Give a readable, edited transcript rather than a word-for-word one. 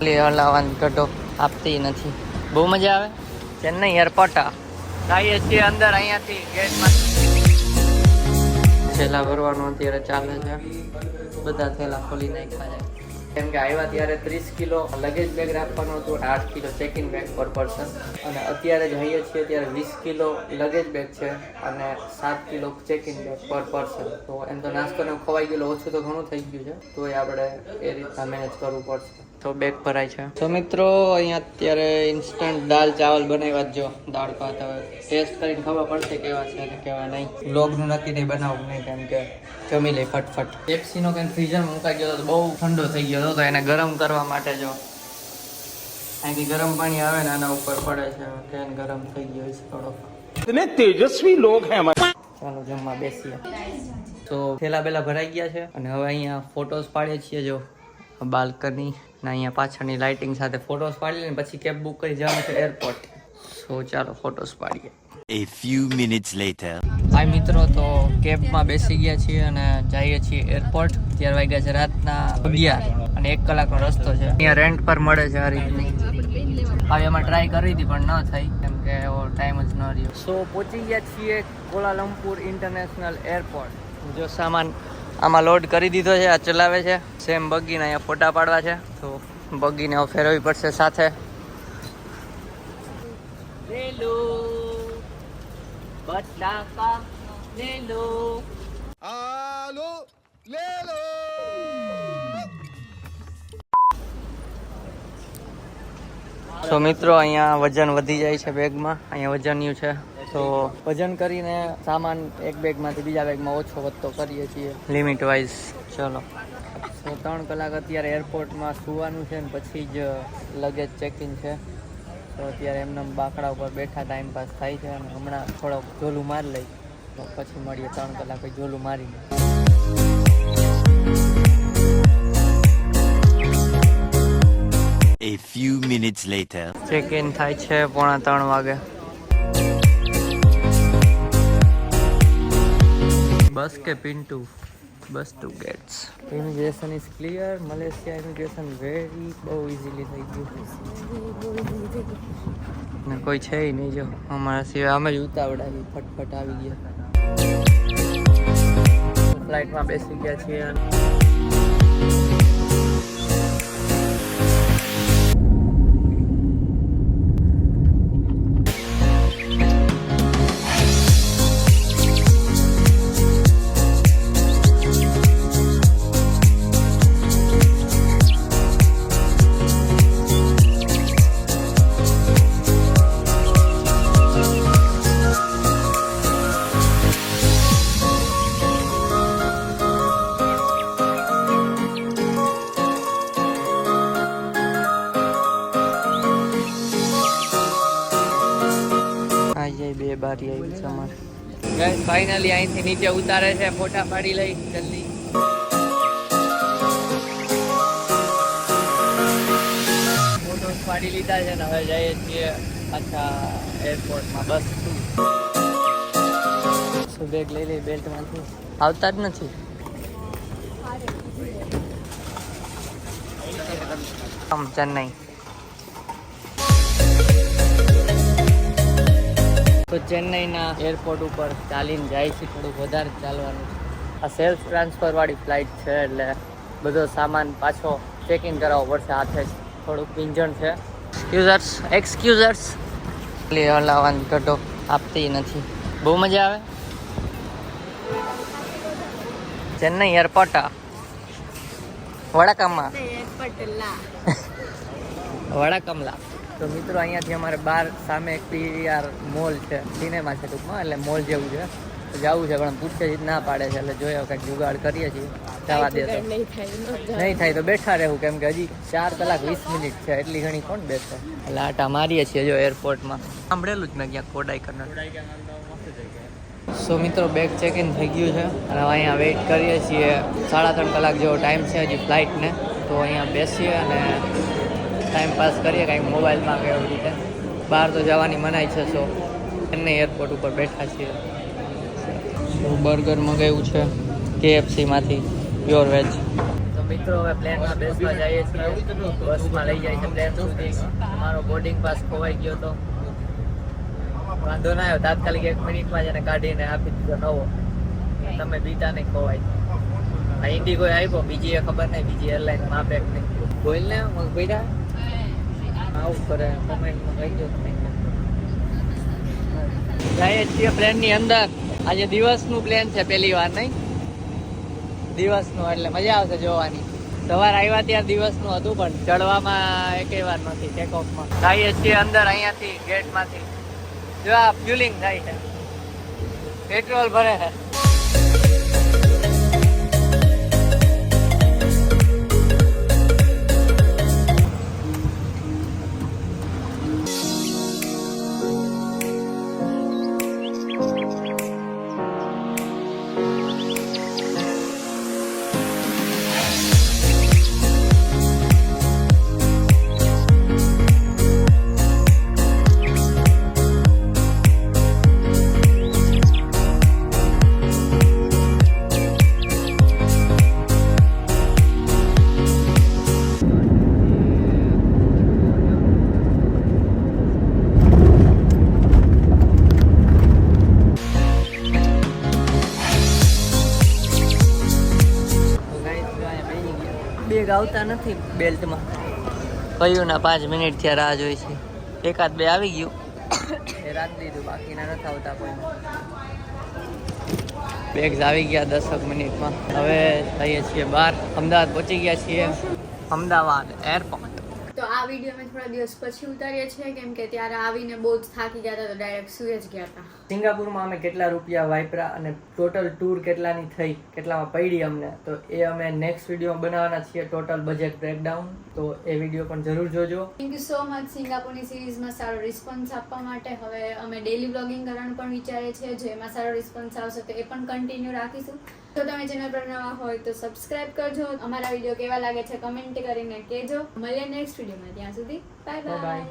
હલાવવાની ગઢો આપતી નથી. બહુ મજા આવે. ચેન્નઈ એરપોર્ટ જઈએ છીએ અંદર. અહીંયાથી ગેટમાં થેલા ભરવાનું અત્યારે ચાલે છે. બધા થેલા ખોલી નાખ્યા છે કેમ કે આવ્યા ત્યારે 30 કિલો લગેજ બેગ રાખવાનું હતું, 8 કિલો ચેક ઇન બેગ પર પર્સન. અને અત્યારે જઈએ છીએ ત્યારે 20 કિલો લગેજ બેગ છે અને 7 કિલો ચેક ઇન બેગ પર પર્સન. તો એમ તો નાસ્તો ને ખવાઈ ગયેલો, ઓછું તો ઘણું થઈ ગયું છે, તો એ આપણે એ રીતના મેનેજ કરવું પડશે. તો બેગ ભરાય છે. તો મિત્રો અહીંયા અત્યારે ઇન્સ્ટન્ટ દાલ ચાવલ બનાવ્યા જ. જો દાળ ભાત હવે ટેસ્ટ કરીને ખબર પડશે કેવા છે અને કેવા નહીં. વ્લોગનું નક્કી નહીં બનાવવું નહીં કેમ કે જમી લઈ ફટફટ. પેપ્સીનો કંઈ ફ્રીઝરમાં મુકાઈ ગયો તો બહુ ઠંડો થઈ ગયો હતો, તો એને ગરમ કરવા માટે જો અહીંથી ગરમ પાણી આવે ને આના ઉપર પડે છે. કેન ગરમ થઈ ગયો છે થોડો. इतने तेजस्वी लोग हैं हमारे. ચાલો જમવા બેસીએ. તો થેલા બેલા ભરાઈ ગયા છે અને હવે અહીંયા ફોટોસ પાડીએ છીએ. જો બાલ્કની ને અહીંયા પાછળની લાઇટિંગ સાથે ફોટોસ પાડી લઈને પછી કેબ બુક કરી જવાનું છે એરપોર્ટ. સો ચાલો ફોટોસ પાડીએ. A few minutes later. હાય મિત્રો, તો કેબમાં બેસી ગયા છીએ અને જઈએ છીએ એરપોર્ટ. 11 વાગ્યા છે રાતના 11 અને 1 કલાકનો રસ્તો છે. અહીંયા રેન્ટ પર મળે છે આ રીતની. હવે એમાં ટ્રાય કરી હતી પણ ન થઈ કેમ કે એવો ટાઈમ જ ન રહ્યો. સો પહોંચી ગયા છીએ કોલાલમપુર ઇન્ટરનેશનલ એરપોર્ટ. જો સામાન આમાં લોડ કરી દીધો છે. આ ચલાવે છે સેમ બગીને. અહીંયા ફોટા પાડવા છે તો બગીને હવે ફેરવવી પડશે સાથે. બટાકા લે લો, आलू ले लो. તો મિત્રો અહીંયા વજન વધી જાય છે બેગમાં. અહીંયા વજન્યું છે તો વજન કરીને સામાન એક બેગમાંથી બીજા બેગમાં ઓછો વધતો કરીએ છીએ લિમિટ વાઇઝ. ચલો તો 3 કલાક અત્યારે એરપોર્ટમાં સુવાનું છે ને પછી જ લગેજ ચેકિંગ છે. તો અત્યારે એમને બાકડા ઉપર બેઠા ટાઈમ પાસ થાય છે અને હમણાં થોડોક ઝોલું મારી લઈ તો પછી મળીએ 3 કલાક ઝોલું મારીને. A few minutes later. Check in થાય છે 2:45 વાગે. બસ કે Pintu? Bus to gates. Immigration is clear. Malaysia immigration very બહુ ઇઝીલી થઈ ગયું ને કોઈ છે નહીં. જો અમારા સિવાય અમે જ ઉતાવળાવી ફટફટ આવી ગયા. ફ્લાઇટમાં બેસી ગયા છીએ. બે બારી આવી છે અમારે. ગાઈસ ફાઇનલી અહીંથી નીચે ઉતારે છે. ફોટા પાડી લઈ જલ્દી. ફોટોસ પાડી લીધા છે ને હવે જઈએ છીએ પાછા એરપોર્ટમાં. બસ શું બેગ લઈ લઈ બેલ્ટમાંથી. આવતા જ નથી. ચેન્નઈ. તો ચેન્નઈના એરપોર્ટ ઉપર ચાલીને જાય છે. થોડુંક વધારે ચાલવાનું છે. આ સેલ્ફ ટ્રાન્સફરવાળી ફ્લાઇટ છે એટલે બધો સામાન પાછો ચેક ઇન કરાવવો પડશે હાથે જ. થોડુંક પિંજણ છે. એક્સક્યુઝર્સ હલાવવાની ગઢો આપતી નથી. બહુ મજા આવે. ચેન્નઈ એરપોર્ટ વડાકમલા. તો મિત્રો અહીંયાથી અમારે બહાર સામે એક પીવીઆર મોલ છે, સિનેમા છે ટૂંકમાં, એટલે મોલ જેવું છે. જવું છે પણ પૂછે જ ના પાડે છે એટલે જોઈએ કંઈક જુગાડ કરીએ છીએ. જવા દે તો નહીં થાય તો બેઠા રહેવું કેમ કે હજી 4 કલાક 20 મિનિટ છે. એટલી ઘણી કોણ બેસે. એટલે આટા મારીએ છીએ જો એરપોર્ટમાં. સાંભળેલું જ મેં ક્યાંક કોડાઈકનાલ. સો મિત્રો બેગ ચેક ઇન થઈ ગયું છે અને અહીંયા વેઇટ કરીએ છીએ. 3.5 કલાક જેવો ટાઈમ છે હજી ફ્લાઇટને. તો અહીંયા બેસીએ અને ટાઈમ પાસ કરીએ કાંઈક મોબાઈલમાં કે એવી રીતે. બહાર તો જવાની મનાઈ છે. સો ચેન્નઈ એરપોર્ટ ઉપર બેઠા છીએ. બર્ગર મંગાવ્યું છે KFCમાંથી પ્યોર વેજ. તો મિત્રો હવે પ્લેનમાં બેસવા જઈએ છીએ, બસમાં લઈ જાય છે પ્લેન સુધી. અમારો બોર્ડિંગ પાસ ખોવાઈ ગયો તો વાંધો ના આવ્યો, તાત્કાલિક 1 મિનિટમાં જ એને કાઢીને આપી દીધો નવો. તમે બીતા નહીં ખોવાય. આ ઇન્ડિગો આવ્યો, બીજી ખબર નહીં, બીજી એરલાઇન માપે કે નહીં. બોલ ને ભાઈરા આવું કરે, કમેન્ટમાં કહી દો તમે. જઈએ છીએ પ્લેનની અંદર. આજે દિવસનું પ્લેન છે, પહેલી વાર નહીં, દિવસનું એટલે મજા આવશે જોવાની. સવાર આવ્યા ત્યારે દિવસનું હતું, પણ ચડવામાં એકેય વાર નથી, ટેક ઓફમાં. જઈએ છીએ અંદર, અહીંયાથી ગેટમાંથી. જો આ ફ્યુલિંગ થાય છે, પેટ્રોલ ભરે છે. બેગ આવતા નથી બેલ્ટમાં. કયું ના 5 મિનિટ થયા રાહ જોઈ છે. એકાદ બે આવી ગયું એ રાખી દીધું, બાકીના નથી આવતા કોઈ. બેગ્સ આવી ગયા 10 મિનિટમાં. હવે થઈએ છીએ બહાર. અમદાવાદ પહોંચી ગયા છીએ, અમદાવાદ એરપોર્ટ. તો આ વિડીયો મેં થોડા દિવસ પછી ઉતારીએ છીએ, કેમ કે ત્યારે આવીને બહુ જ થાકી ગયા હતા, તો ડાયરેક્ટ સુઈ જ ગયા હતા. સિંગાપુરમાં અમે કેટલા રૂપિયા વાપરા અને ટોટલ ટૂર કેટલાની થઈ, કેટલામાં પડી અમને, તો એ અમે નેક્સ્ટ વિડીયો બનાવવાના છીએ, ટોટલ બજેટ બ્રેકડાઉન. તો એ વિડીયો પણ જરૂર જોજો. થેન્ક યુ સો મચ સિંગાપુરની સિરીઝમાં સારો રિસ્પોન્સ આપવા માટે. હવે અમે ડેલી બ્લોગિંગ કરવાનું પણ વિચારીએ છીએ, જેમાં સારો રિસ્પોન્સ આવશે તો એ પણ કન્ટિન્યુ રાખીશું. તો તમે ચેનલ પર નવા હોય તો સબસ્ક્રાઇબ કરજો. અમારા વિડીયો કેવા લાગે છે કમેન્ટ કરીને કહેજો. મળીએ નેક્સ્ટ વિડીયોમાં, ત્યાં સુધી બાય બાય.